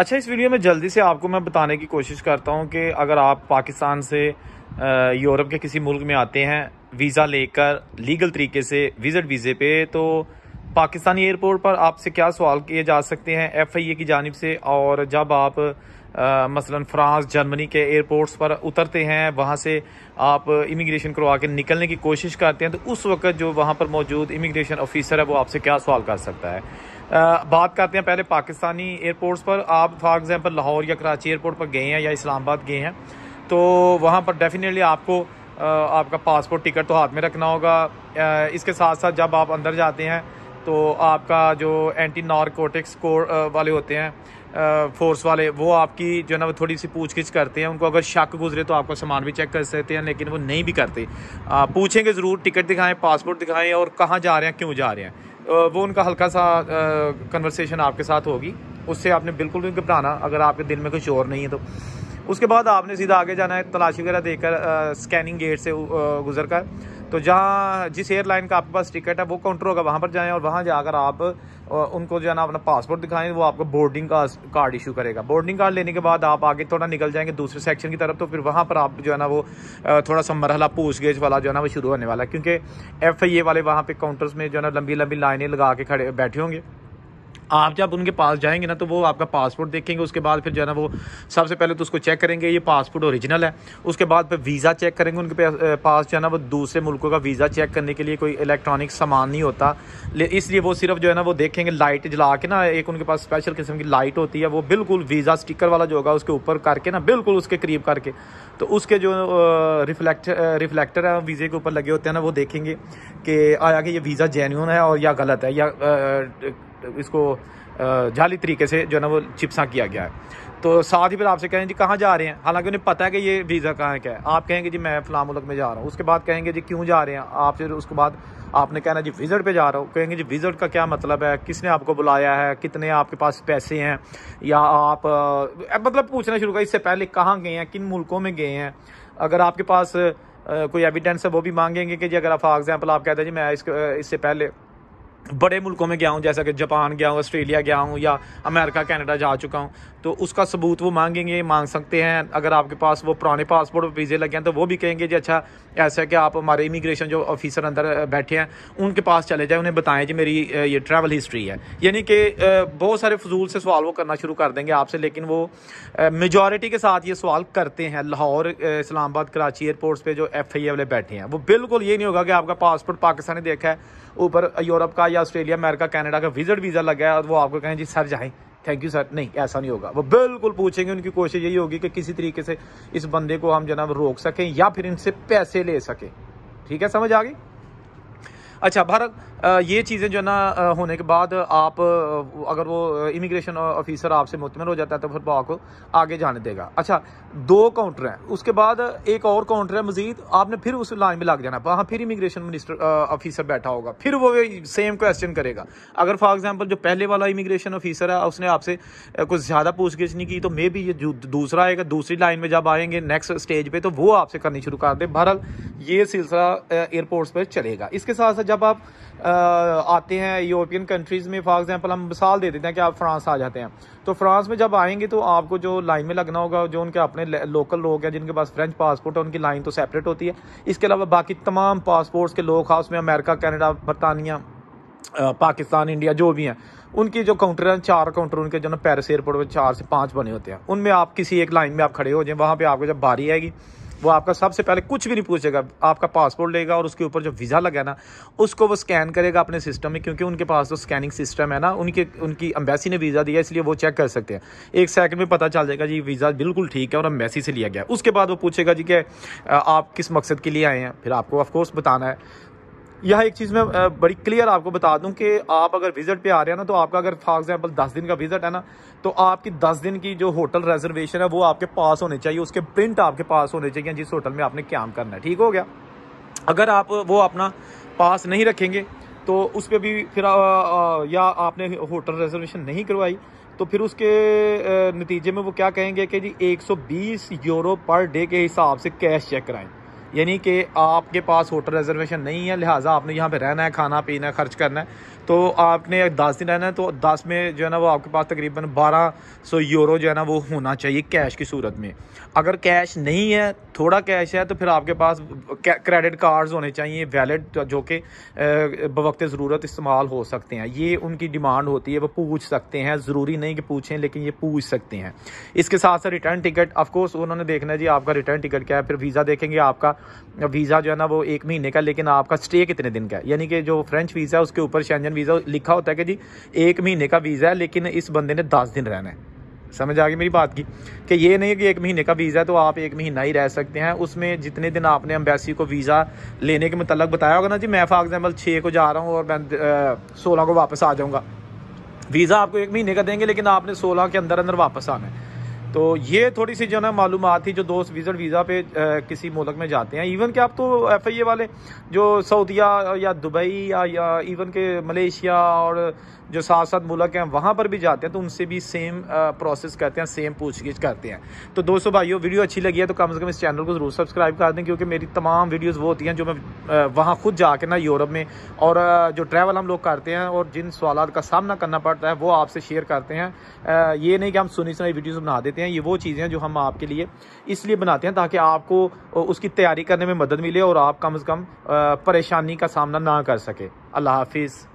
अच्छा, इस वीडियो में जल्दी से आपको मैं बताने की कोशिश करता हूँ कि अगर आप पाकिस्तान से यूरोप के किसी मुल्क में आते हैं वीज़ा लेकर लीगल तरीके से विजिट वीज़े पे, तो पाकिस्तानी एयरपोर्ट पर आपसे क्या सवाल किए जा सकते हैं FIA की जानिब से। और जब आप मसलन फ्रांस जर्मनी के एयरपोर्ट्स पर उतरते हैं, वहाँ से आप इमिग्रेशन करवा के निकलने की कोशिश करते हैं, तो उस वक्त जो वहाँ पर मौजूद इमिग्रेशन ऑफिसर है वो आपसे क्या सवाल कर सकता है। बात करते हैं पहले पाकिस्तानी एयरपोर्ट्स पर। आप फॉर एग्जांपल लाहौर या कराची एयरपोर्ट पर गए हैं या इस्लामाबाद गए हैं, तो वहाँ पर डेफिनेटली आपको आपका पासपोर्ट टिकट तो हाथ में रखना होगा। इसके साथ साथ जब आप अंदर जाते हैं तो आपका जो एंटी नारकोटिक्स वाले होते हैं फोर्स वाले, वो आपकी जो है ना वो थोड़ी सी पूछ गिछ करते हैं। उनको अगर शक गुजरे तो आपका सामान भी चेक कर सकते हैं, लेकिन वो नहीं भी करते। पूछेंगे ज़रूर, टिकट दिखाएं, पासपोर्ट दिखाएं और कहाँ जा रहे हैं, क्यों जा रहे हैं। वो उनका हल्का सा कन्वर्सेशन आपके साथ होगी, उससे आपने बिल्कुल भी घबराना अगर आपके दिल में कुछ और नहीं है तो। उसके बाद आपने सीधा आगे जाना है, तलाशी वगैरह देकर स्कैनिंग गेट से गुजर कर, तो जहाँ जिस एयरलाइन का आपके पास टिकट है वो काउंटर होगा, वहाँ पर जाएं और वहाँ जाकर आप उनको जो है ना अपना पासपोर्ट दिखाएं। वो आपको बोर्डिंग का कार्ड इशू करेगा। बोर्डिंग कार्ड लेने के बाद आप आगे थोड़ा निकल जाएंगे दूसरे सेक्शन की तरफ, तो फिर वहाँ पर आप जो है ना वो थोड़ा सा मरहला पूछगिछ वाला जो है ना वो शुरू होने वाला है, क्योंकि FIA वाले वहाँ पे काउंटर्स में जो है ना लंबी लंबी लाइनें लगा के खड़े बैठे होंगे। आप जब उनके पास जाएंगे ना तो वो आपका पासपोर्ट देखेंगे। उसके बाद फिर जो है ना वो सबसे पहले तो उसको चेक करेंगे ये पासपोर्ट ओरिजिनल है। उसके बाद फिर वीज़ा चेक करेंगे उनके पास जो है ना वो दूसरे मुल्कों का वीज़ा चेक करने के लिए कोई इलेक्ट्रॉनिक सामान नहीं होता, इसलिए वो सिर्फ जो है ना वो देखेंगे लाइट जला के ना, एक उनके पास स्पेशल किस्म की लाइट होती है, वो बिल्कुल वीज़ा स्टिकर वाला जो होगा उसके ऊपर करके ना बिल्कुल उसके करीब करके, तो उसके जो रिफ्लेक्टर है वीज़े के ऊपर लगे होते हैं ना, वो देखेंगे कि आया कि ये वीज़ा जेन्युइन है और या गलत है, या इसको जाली तरीके से जो है ना वो चिप्सा किया गया है। तो साथ ही फिर आपसे कहेंगे जी कहाँ जा रहे हैं, हालांकि उन्हें पता है कि ये वीज़ा कहाँ है क्या है। आप कहेंगे जी मैं फ़लाँ मुल्क में जा रहा हूँ। उसके बाद कहेंगे जी क्यों जा रहे हैं आप, फिर उसके बाद आपने कहना जी विज़िट पे जा रहा हूँ। कहेंगे जी विज़िट का क्या मतलब है, किसने आपको बुलाया है, कितने आपके पास पैसे हैं, या आप मतलब पूछना शुरू कर इससे पहले कहाँ गए हैं, किन मुल्कों में गए हैं। अगर आपके पास कोई एविडेंस है वो भी मांगेंगे कि जी अगर फॉर एग्जाम्पल आप कहते हैं जी मैं इससे पहले बड़े मुल्कों में गया हूँ, जैसा कि जापान गया हूँ, ऑस्ट्रेलिया गया हूँ, या अमेरिका कनाडा जा चुका हूँ, तो उसका सबूत वो मांगेंगे, मांग सकते हैं। अगर आपके पास वो पुराने पासपोर्ट पर वीज़े लगे हैं तो वो भी कहेंगे जी अच्छा ऐसा है कि आप हमारे इमिग्रेशन जो ऑफिसर अंदर बैठे हैं उनके पास चले जाए, उन्हें बताएं जी मेरी ये ट्रैवल हिस्ट्री है। यानी कि बहुत सारे फजूल से सवाल वो करना शुरू कर देंगे आपसे, लेकिन वो मेजॉरिटी के साथ ये सवाल करते हैं। लाहौर इस्लामाबाद कराची एयरपोर्ट्स पे जो FIA वाले बैठे हैं, वो बिल्कुल ये नहीं होगा कि आपका पासपोर्ट पाकिस्तानी देखा है, ऊपर यूरोप का या ऑस्ट्रेलिया अमेरिका कनाडा का विजिट वीज़ा लगा है और वो आपको कहें जी सर जाएं, थैंक यू सर, नहीं ऐसा नहीं होगा। वो बिल्कुल पूछेंगे, उनकी कोशिश यही होगी कि किसी तरीके से इस बंदे को हम जनाब रोक सकें या फिर इनसे पैसे ले सकें। ठीक है, समझ आ गई। अच्छा, भारत ये चीज़ें जो ना होने के बाद आप अगर वो इमिग्रेशन ऑफिसर आपसे मुतमिन हो जाता है तो फिर वो आपको आगे जाने देगा। अच्छा, 2 काउंटर हैं, उसके बाद एक और काउंटर है मजीद, आपने फिर उस लाइन में लग जाना, वहाँ फिर इमिग्रेशन मिनिस्टर ऑफिसर बैठा होगा, फिर वो सेम क्वेश्चन करेगा। अगर फॉर एग्जांपल जो पहले वाला इमिग्रेशन ऑफिसर है उसने आपसे कुछ ज़्यादा पूछगिछ नहीं की, तो मे भी ये दूसरा आएगा, दूसरी लाइन में जब आएंगे नेक्स्ट स्टेज पे तो वो आपसे करनी शुरू कर दे। बहरहाल ये सिलसिला एयरपोर्ट्स पर चलेगा। इसके साथ साथ जब आप आते हैं यूरोपियन कंट्रीज़ में, फॉर एग्जांपल हम मिसाल दे देते हैं कि आप फ्रांस आ जाते हैं, तो फ्रांस में जब आएंगे तो आपको जो लाइन में लगना होगा, जो उनके अपने लोकल लोग हैं जिनके पास फ्रेंच पासपोर्ट है, उनकी लाइन तो सेपरेट होती है। इसके अलावा बाकी तमाम पासपोर्ट्स के लोग, खास में अमेरिका कनाडा बरतानिया पाकिस्तान इंडिया जो भी हैं, उनकी जो काउंटर हैं 4 काउंटर उनके जो ना पेरिस एयरपोर्ट में 4 से 5 बने होते हैं, उनमें आप किसी एक लाइन में आप खड़े हो जाए। वहाँ पे आपको जब बारी आएगी वो आपका सबसे पहले कुछ भी नहीं पूछेगा, आपका पासपोर्ट लेगा और उसके ऊपर जो वीज़ा लगा ना उसको वो स्कैन करेगा अपने सिस्टम में, क्योंकि उनके पास तो स्कैनिंग सिस्टम है ना, उनकी एम्बेसी ने वीज़ा दिया इसलिए वो चेक कर सकते हैं। 1 सेकंड में पता चल जाएगा जी वीज़ा बिल्कुल ठीक है और एम्बेसी से लिया गया। उसके बाद वो पूछेगा जी कि आप किस मकसद के लिए आए हैं, फिर आपको ऑफकोर्स बताना है। यह एक चीज़ मैं बड़ी क्लियर आपको बता दूं कि आप अगर विजिट पे आ रहे हैं ना, तो आपका अगर फॉर एग्जांपल 10 दिन का विजिट है ना, तो आपकी 10 दिन की जो होटल रिजर्वेशन है वो आपके पास होने चाहिए, उसके प्रिंट आपके पास होने चाहिए जिस होटल में आपने क्याम करना है। ठीक हो गया। अगर आप वो अपना पास नहीं रखेंगे तो उस पर भी फिर या आपने होटल रिजर्वेशन नहीं करवाई तो फिर उसके नतीजे में वो क्या कहेंगे कि जी 120 यूरो पर डे के हिसाब से कैश चेक कराएं। यानी कि आपके पास होटल रिजर्वेशन नहीं है, लिहाजा आपने यहाँ पे रहना है, खाना पीना है, खर्च करना है, तो आपने 10 दिन रहना है, तो 10 में जो है ना वो आपके पास तकरीबन 1200 यूरो जो है ना वो होना चाहिए कैश की सूरत में। अगर कैश नहीं है, थोड़ा कैश है, तो फिर आपके पास क्रेडिट कार्ड्स होने चाहिए वैलिड, जो कि बवक्त ज़रूरत इस्तेमाल हो सकते हैं। ये उनकी डिमांड होती है, वो पूछ सकते हैं, ज़रूरी नहीं कि पूछें, लेकिन ये पूछ सकते हैं। इसके साथ साथ रिटर्न टिकट, ऑफकोर्स उन्होंने देखना है जी आपका रिटर्न टिकट क्या है, फिर वीज़ा देखेंगे। आपका वीज़ा जो है ना वो 1 महीने का, लेकिन आपका स्टे कितने दिन का है। यानी कि जो फ्रेंच वीज़ा है उसके ऊपर शेंजन वीज़ा लिखा होता है कि जी 1 महीने का वीज़ा है, लेकिन इस बंदे ने 10 दिन रहना है। समझ आ गई मेरी बात की, कि ये नहीं है कि 1 महीने का वीज़ा है तो आप 1 महीना ही रह सकते हैं। उसमें जितने दिन आपने एम्बेसी को वीज़ा लेने के मतलब बताया होगा ना जी, मैं फॉर एग्जाम्पल 6 को जा रहा हूँ और मैं 16 को वापस आ जाऊँगा, वीज़ा आपको 1 महीने का देंगे, लेकिन आपने 16 के अंदर अंदर वापस आना है। तो ये थोड़ी सी जो ना मालूमात थी जो दोस्त विजिट वीज़ा पे किसी मुल्क में जाते हैं। इवन कि आप तो FIA वाले जो सऊदिया या दुबई या इवन के मलेशिया और जो साथ साथ मुल्क हैं वहाँ पर भी जाते हैं, तो उनसे भी सेम प्रोसेस करते हैं, सेम पूछगिछ करते हैं। तो दोस्तों भाइयों, वीडियो अच्छी लगी है तो कम से कम इस चैनल को ज़रूर सब्सक्राइब कर दें, क्योंकि मेरी तमाम वीडियोस वो होती हैं जो मैं वहाँ खुद जाके ना यूरोप में और जो ट्रैवल हम लोग करते हैं और जिन सवालात का सामना करना पड़ता है वो आपसे शेयर करते हैं। ये नहीं कि हम सुनी सुनाई वीडियोज़ बना देते हैं, ये वो चीज़ें हैं जो हम आपके लिए इसलिए बनाते हैं ताकि आपको उसकी तैयारी करने में मदद मिले और आप कम से कम परेशानी का सामना ना कर सके। अल्लाह हाफिज़।